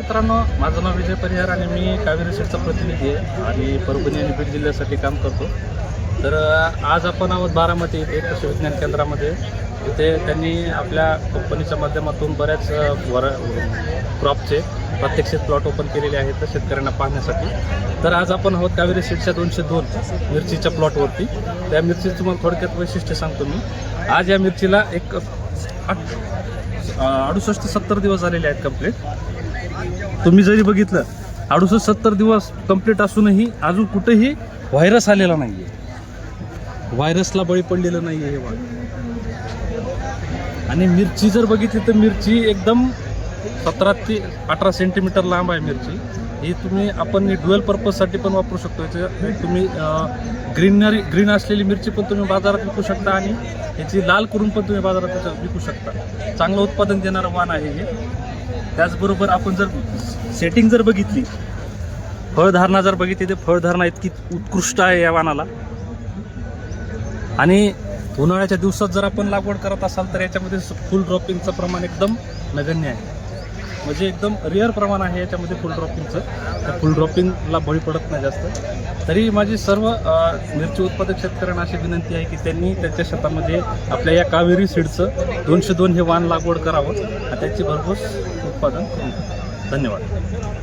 मित्रांनो, माझं नाव विजय परिहार आणि मी कावेरी सीडचा प्रतिनिधी आहे आणि परभणी आणि बीड जिल्ह्यासाठी काम करतो. तर आज आपण आहोत बारामती येथे कृषी विज्ञान केंद्रामध्ये. इथे त्यांनी आपल्या कंपनीच्या माध्यमातून बऱ्याच क्रॉपचे प्रत्यक्षित प्लॉट ओपन केलेले आहेत तर शेतकऱ्यांना पाहण्यासाठी. तर आज आपण आहोत कावेरी सीडच्या 202 मिरचीच्या प्लॉटवरती. त्या मिरचीचं तुम्हाला थोडक्यात वैशिष्ट्य सांगतो मी. आज या मिरचीला एक 68-70 दिवस झालेले आहेत कंप्लीट. तुम्ही जरी बघितलं 68-70 दिवस कंप्लीट असूनही अजून कुठेही व्हायरस आलेला नाहीये, व्हायरसला बळी पडलेलं नाहीये हे वाढ. आणि मिरची जर बघितली तर मिरची एकदम 17 ते 18 सेंटीमीटर लांब आहे मिरची. ही तुम्ही आपण ड्युअल पर्पजसाठी पण वापरू शकतो. तुम्ही ग्रीन असलेली मिरची पण तुम्ही बाजारात विकू शकता आणि याची लाल करून पण तुम्ही बाजारात विकू शकता. चांगलं उत्पादन देणारं वाण आहे हे. त्याचबरोबर आपण जर सेटिंग जर बघितली, फळधारणा जर बघितली तर फळधारणा इतकी उत्कृष्ट आहे या वाणाला. आणि उन्हाळ्याच्या दिवसात जर आपण लागवड करत असाल तर याच्यामध्ये फुल ड्रॉपिंगचं प्रमाण एकदम नगण्य आहे. म्हणजे एकदम रेअर प्रमाण आहे याच्यामध्ये फुल ड्रॉपिंगचं. त्या फुल ड्रॉपिंगला बळी पडत नाही जास्त. तरी माझी सर्व मिरची उत्पादक शेतकऱ्यांना अशी विनंती आहे की त्यांनी त्यांच्या शेतामध्ये आपल्या या कावेरी सीडचं 202 हे वाण लागवड करावं आणि त्याची भरघोस उत्पादन करून. धन्यवाद.